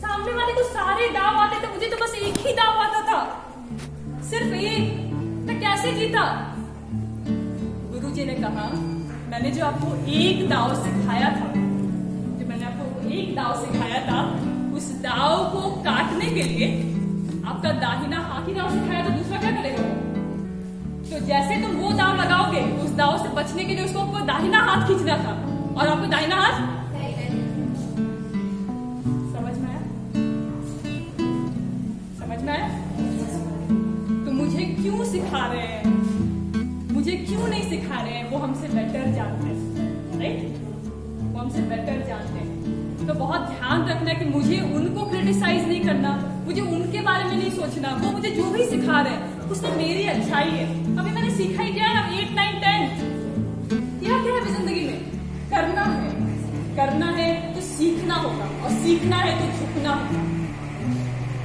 S2: सामने वाले को सारे दाव आते थे, मुझे तो बस एक ही दाव आता था, सिर्फ एक, मैं कैसे जीता? गुरुजी ने कहा मैंने जो आपको एक दाव सिखाया था, जो मैंने आपको एक दाव सिखाया था, उस दाव को काटने के लिए आपका दाहिना हाथ ही दाव सिखाया, तो दूसरा क्या करेगा? तो जैसे तुम वो दाव लगाओगे, उस दाव से बचने के लिए उसको आपको दाहिना हाथ खींचना था और आपको दाहिना हाथ, समझ में आया? समझ में आया? तो मुझे क्यों सिखा रहे हैं, मुझे क्यों नहीं सिखा रहे हैं? वो हमसे बेटर जानते हैं, राइट? वो हमसे बेटर जानते हैं। तो बहुत ध्यान रखना है कि मुझे उनको क्रिटिसाइज नहीं करना, मुझे उनके बारे में नहीं सोचना। वो मुझे जो भी सिखा रहे हैं उसमें मेरी अच्छाई है। अभी मैंने सीखा ही क्या है? 8, 9, 10 क्या क्या है जिंदगी में? करना है, करना है तो सीखना होगा और सीखना है तो झुकना होगा,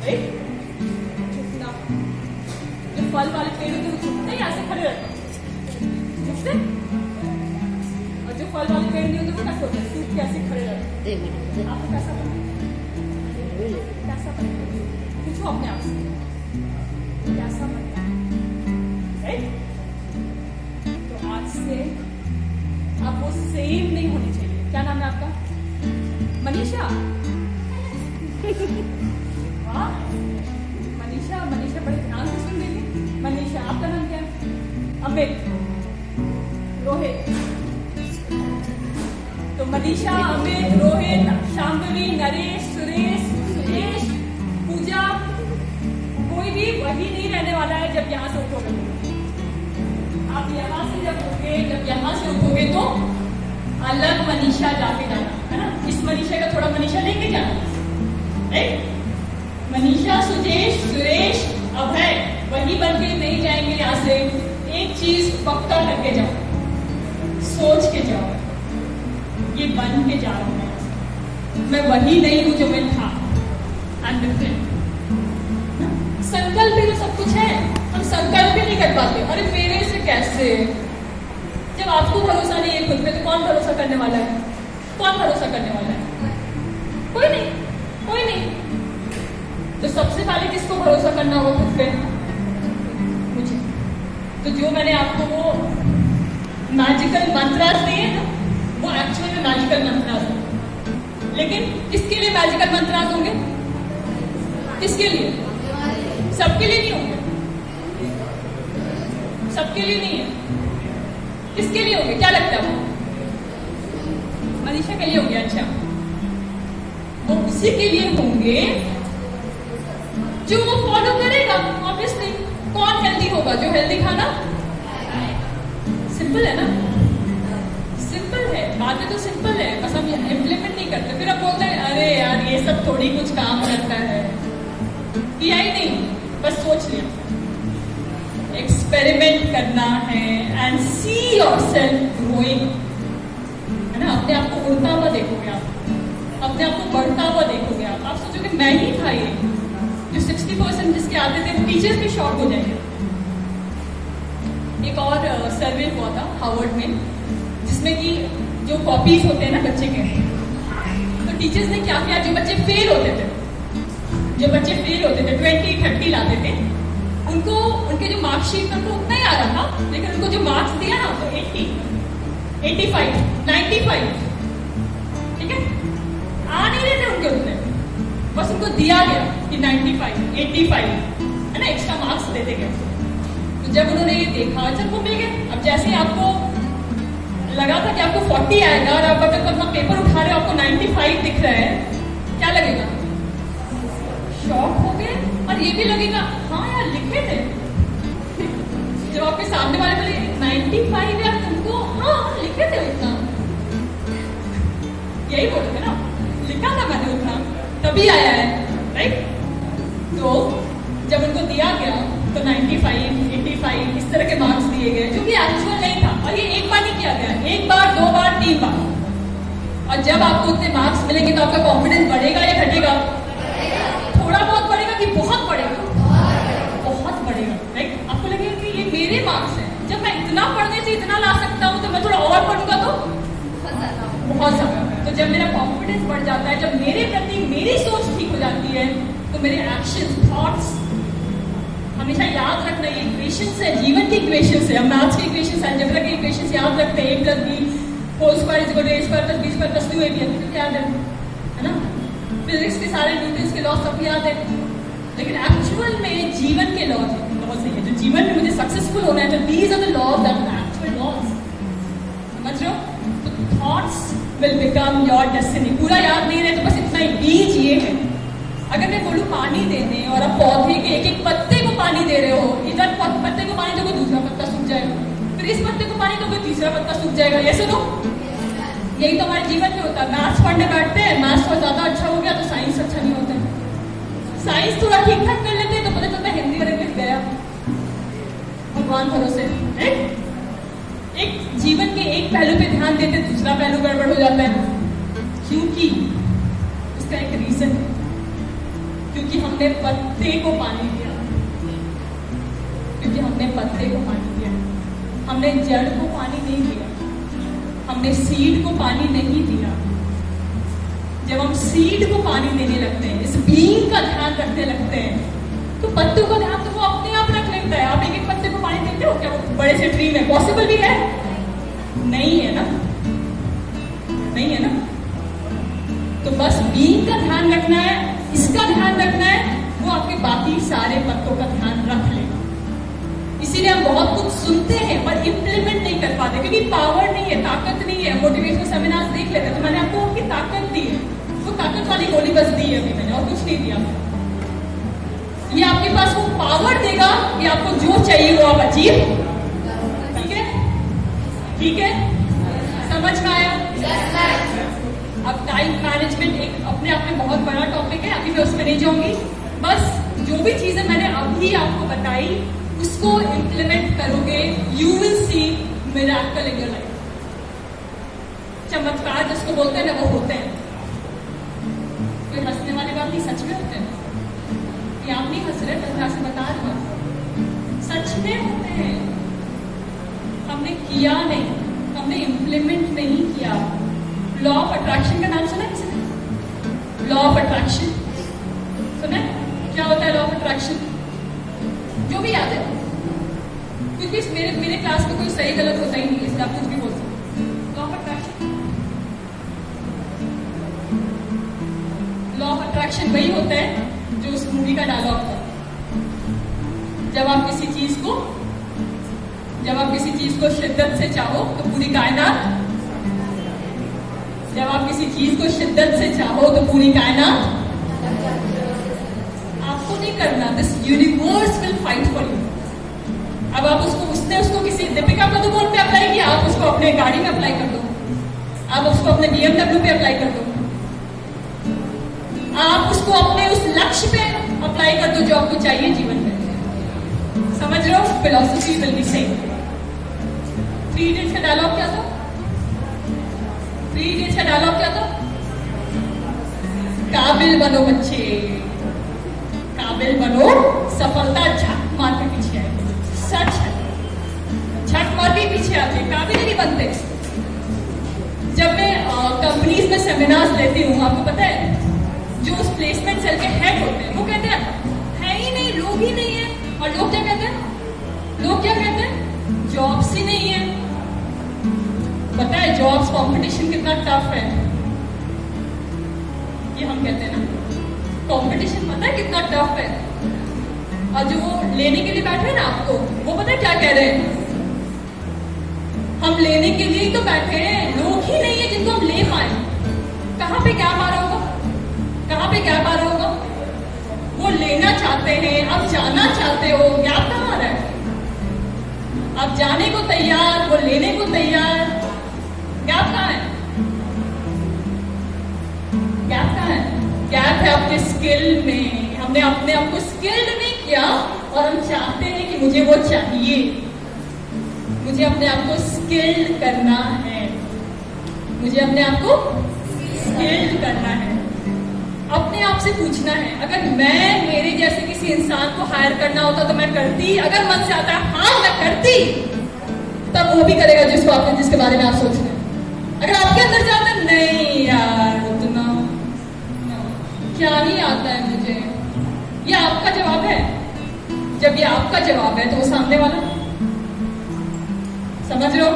S2: राइट? झुकना। जो फल वाले पेड़ होते हैं झुकते हैं, ऐसे खड़े रहते हैं, झुकते, और जो फल वाले पेड़ नहीं होते वो कैसे होते हैं? सूख के ऐसे खड़े रहते हैं। आपको कैसा बना? कैसा बना? पूछो अपने आप से, कैसा बनता है, राइट? तो आज से आप वो सेम नहीं होनी चाहिए। क्या नाम है आपका? मनीषा? हाँ, मनीषा, मनीषा बड़े ध्यान से सुन रही थी। मनीषा, आपका नाम क्या है? अमित। रोहित। तो मनीषा, अमित, रोहित, शांभवी, नरेश, सुरेश, सुरेश, पूजा, कोई भी वही नहीं रहने वाला है जब यहाँ से उठोगे। आप यहाँ से जब उठोगे, जब यहाँ से उठोगे तो अलग मनीषा जाके जाना है ना। इस मनीषा का थोड़ा मनीषा लेके जाना, राइट। मनीषा, सुजेश, सुरेश, अभय वही बन के नहीं जाएंगे यहाँ से। एक चीज पक्का करके जाओ, सोच के जाओ, ये बन के जा रहा हूं मैं वही नहीं हूं जो मैं था। I'm different। संकल्प ही तो सब कुछ है, हम संकल्प भी नहीं कर पाते। अरे मेरे से कैसे, जब आपको भरोसा नहीं है खुद पे तो कौन भरोसा करने वाला है? कौन भरोसा करने वाला है? कोई नहीं, कोई नहीं। तो सबसे पहले किसको भरोसा करना होगा? खुद पे, मुझे। तो जो मैंने आपको वो मैजिकल मंत्रास दिए ना, वो एक्चुअल में मैजिकल मंत्रास होंगे। लेकिन किसके लिए मैजिकल मंत्रास होंगे? किसके लिए? सबके लिए नहीं होंगे, सबके लिए नहीं है। किसके लिए होंगे? क्या लगता है? मनीषा के लिए होंगे। अच्छा, वो उसी के लिए होंगे जो वो फॉलो करेगा। ऑब्वियसली कौन हेल्दी होगा? जो हेल्दी खाना। सिंपल है ना, सिंपल है, बातें तो सिंपल है, बस हम इम्प्लीमेंट नहीं करते। फिर हम बोलते हैं अरे यार ये सब थोड़ी कुछ काम करता है। किया ही नहीं, बस सोच लिया। एक्सपेरिमेंट करना है एंड सी योरसेल्फ ग्रोइंग, है ना। अपने आप को उड़ता हुआ देखोगे आप, अपने आप को बढ़ता हुआ देखोगे आप सोचोगे मैं ही था ये। जो 60% जिसके आते थे टीचर्स भी शॉक हो जाएंगे। एक और सर्वे हुआ था हार्वर्ड में, जिसमें कि जो कॉपीज होते हैं ना बच्चे के, तो टीचर्स ने क्या किया, जो बच्चे फेल होते थे 20-30 लाते थे, उनको उनके जो मार्कशीट में उनको उतना ही आ रहा था, लेकिन उनको जो मार्क्स दिया ना तो 80, 85, 95, ठीक है, आ नहीं रहे थे उनके उतने, बस उनको दिया गया कि 95, 85, है ना, एक्स्ट्रा मार्क्स देते गए। तो जब उन्होंने ये देखा, जब वो मिल गए, अब जैसे आपको लगा था कि आपको 40 आएगा और आप अगर अपना पेपर उठा रहे हो आपको 95 दिख रहा है, क्या लगेगा? शॉक हो गए। और ये भी लगेगा हाँ यार लिखे थे। जब आपके सामने वाले बोले 95 यार तुमको, हाँ लिखे थे उतना, यही बोलोगे ना, लिखा था मैंने उतना, तभी आया है, राइट। तो जब उनको दिया गया तो 95, 85 इस तरह के मार्क्स दिए गए, जो कि एक्चुअल नहीं था। और ये एक बार नहीं किया गया, एक बार, 2 बार, 3 बार। और जब आपको उतने मार्क्स मिलेंगे तो आपका कॉन्फिडेंस बढ़ेगा या घटेगा? थोड़ा बहुत बढ़ेगा कि बहुत बढ़ेगा? बहुत बढ़ेगा, राइट। आपको लगेगा कि ये मेरे मार्क्स हैं, जब मैं इतना पढ़ने से इतना ला सकता हूँ तो मैं थोड़ा और पढ़ूंगा तो बहुत ज्यादा। तो जब मेरा कॉन्फिडेंस बढ़ जाता है, जब मेरे प्रति मेरी सोच ठीक हो जाती है, तो मेरे एक्शन, थॉट्स, हमेशा याद रखना ये इक्वेशंस है, जीवन की इक्वेशंस है। हम मैथ्स की इक्वेशंस, अलजेब्रा की इक्वेशंस याद रखते हैं, a + b whole square is equal to a square + b square + 2ab, तो याद है ना। फिजिक्स के सारे न्यूटन्स के लॉज सब याद है, लेकिन एक्चुअल में जीवन के लॉज है। जो जीवन में मुझे सक्सेसफुल होना है, तो these are the laws that are actual laws, समझ रहे हो। तो thoughts will become your destiny. पूरा याद नहीं रहे तो बस इतना ही, बीज ये है। अगर मैं बोलूं पानी देने और आप पौधे के एक पत्ते को पानी दे रहे हो, इधर पत्ते को पानी दोगे दूसरा पत्ता सूख जाएगा, फिर इस पत्ते को पानी दोगे तीसरा पत्ता सूख जाएगा, ऐसे तो यही तो हमारे जीवन में होता है। मैथ्स पढ़ने बैठते हैं, मैथ्स बहुत ज्यादा अच्छा हो गया तो साइंस अच्छा नहीं होता है। साइंस थोड़ा ठीक ठाक कर लेते हैं तो पता चलता है हिंदी और इंग्लिश गया, भगवान भरोसे। एक जीवन के एक पहलू पे ध्यान देते दूसरा पहलू गड़बड़ हो जाता है, क्योंकि उसका एक रीजन है, क्योंकि हमने पत्ते को पानी दिया, क्योंकि हमने पत्ते को पानी दिया, हमने जड़ को पानी नहीं दिया, हमने सीड को पानी नहीं दिया। जब हम सीड को पानी देने लगते हैं, इस बीन का ध्यान रखने लगते हैं, तो पत्तों का ध्यान तो वो अपने आप रख लेता है। आप एक पत्ते को पानी देते हो क्या वो बड़े से ट्री में? पॉसिबल भी है? नहीं है ना, नहीं है ना। तो बस बीन का ध्यान रखना है, इसका ध्यान रखना है, वो आपके बाकी सारे पत्तों का ध्यान रख लेगा। इसीलिए हम बहुत कुछ सुनते हैं पर इम्प्लीमेंट नहीं कर पाते, क्योंकि पावर नहीं है, ताकत नहीं है। मोटिवेशनल सेमिनार देख लेते तो मैंने आपको उनकी ताकत दी है, वो ताकत वाली गोली बस दी है अभी मैंने, और कुछ नहीं दिया। ये आपके पास वो पावर देगा कि आपको जो चाहिए वो आप अचीव। ठीक है, ठीक है, समझ में आया? अब टाइम मैनेजमेंट एक अपने आप में बहुत बड़ा टॉपिक है, अभी मैं उसमें नहीं जाऊंगी। बस जो भी चीजें मैंने अभी आपको बताई उसको इम्प्लीमेंट करोगे, you will see miracle in your life. चमत्कार जिसको बोलते हैं ना, वो होते हैं। कोई हंसने वाली बात नहीं, सच में होते हैं। ये आप नहीं हंस रहे, मैं आपसे बता रहा हूं, सच में होते हैं। हमने किया नहीं, हमने इम्प्लीमेंट नहीं किया। लॉ ऑफ अट्रैक्शन का नाम सुना किसी ने? लॉ ऑफ अट्रैक्शन सुना? क्या होता है लॉ ऑफ अट्रैक्शन? जो भी याद है, क्योंकि मेरे क्लास में कोई सही गलत होता ही नहीं, इसलिए आप कुछ भी बोल सकते। Law of attraction, law of attraction वही होता है जो उस मूवी का डायलॉग था। जब आप किसी चीज को शिद्दत से चाहो तो पूरी कायनात, जब आप किसी चीज को शिद्दत से चाहो तो पूरी कायनात, आपको नहीं करना, this universe will fight for you. अब आप उसने उसको किसी दीपिका पादुकोण पे अप्लाई किया, आप उसको अपने गाड़ी में अप्लाई कर दो, आप उसको अपने BMW पे अप्लाई कर दो, आप उसको अपने उस लक्ष्य पे अप्लाई कर दो जो आपको चाहिए जीवन में। समझ रहे हो? Philosophy will be same. 3 idiots का डायलॉग क्या था? 3 इडियट्स का डायलॉग क्या था? काबिल बनो बच्चे, काबिल बनो, सफलता झक मार के पीछे है। सच है, झक मार के पीछे आते, काबिल नहीं बनते। जब मैं कंपनीज में सेमिनार्स लेती हूँ, आपको पता है जो उस प्लेसमेंट सेल के हेड होते हैं वो कहते हैं है ही नहीं, लोग ही नहीं है। और लोग क्या कहते हैं? लोग क्या कहते हैं? जॉब्स ही नहीं है। पता है जॉब्स कंपटीशन कितना टफ है, ये हम कहते हैं ना, कंपटीशन पता है कितना टफ है। और जो वो लेने के लिए बैठे हैं ना आपको, वो पता है क्या कह रहे हैं? हम लेने के लिए ही तो बैठे हैं, लोग ही नहीं है जिनको हम ले पाए। कहाँ पे गैप आ रहा होगा? कहाँ पे गैप आ रहा होगा? वो लेना चाहते हैं, आप जाना चाहते हो, गैप कहाँ आ रहा है? आप जाने को तैयार, वो लेने को तैयार, गैप कहाँ है? गैप कहाँ है? गैप है आपके स्किल में। हमने अपने आप को स्किल्ड नहीं किया और हम चाहते हैं कि मुझे वो चाहिए। मुझे अपने आप को स्किल्ड करना है, मुझे अपने आप को स्किल्ड करना है। अपने आप से पूछना है, अगर मैं मेरे जैसे किसी इंसान को हायर करना होता तो मैं करती? अगर मन से आता है हाँ मैं करती, तब वो भी करेगा जिसके बारे में आप सोच रहे हैं। अगर आपके अंदर जाता है नहीं यार उतना क्या ही आता है मुझे, ये आपका जवाब है। जब ये आपका जवाब है तो वो सामने वाला, समझ रहे हो?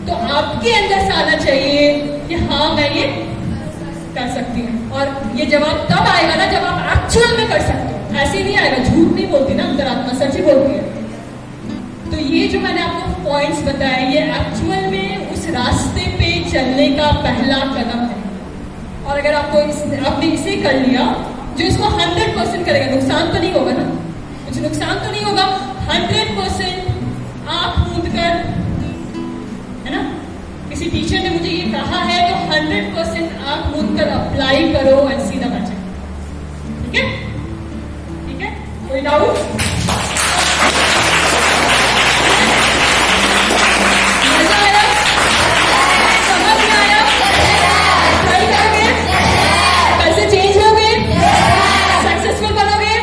S2: तो आपके अंदर से आना चाहिए कि हाँ मैं ये कर सकती हूँ। और ये जवाब तब आएगा ना जब आप एक्चुअल में कर सकते हो। ऐसे नहीं आएगा, झूठ नहीं बोलती ना अंतरात्मा, सच ही बोलती है। तो ये जो मैंने आपको पॉइंट्स बताए, ये एक्चुअल में उस रास्ते पे चलने का पहला कदम है। और अगर आपने इसे कर लिया, जो इसको 100% करेगा, नुकसान तो नहीं होगा ना, कुछ नुकसान तो नहीं होगा। 100% आंख मूंद कर, है ना, किसी टीचर ने मुझे ये कहा है तो 100% आंख मूंद कर अप्लाई करो एंड सी द मैजिक। ठीक है? ठीक है? कोई डाउट? मजा आया? समझ में आया? ट्राई करोगे? कैसे चेंज होगे? सक्सेसफुल बनोगे?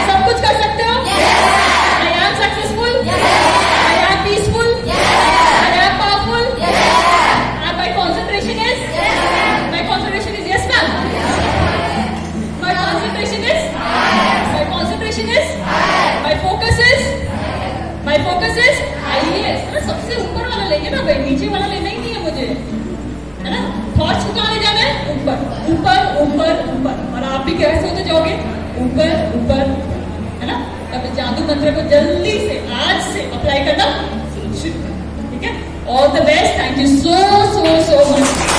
S2: सब कुछ कर सकते हो? I am successful, I am peaceful, I am powerful, and my concentration is yes ma'am, my concentration is my focus is IAS। सबसे ऊपर वाला लेंगे ना भाई, नीचे वाला लेना ही नहीं है मुझे, है ना। थॉट्स को कहाँ ले जाना है? ऊपर ऊपर ऊपर ऊपर। और आप भी कैसे होते जाओगे? ऊपर ऊपर, है ना। अब जादू मंत्र को जल्दी से आज से अप्लाई करना शुरू करें, ठीक है? All the best, thank you so so so much.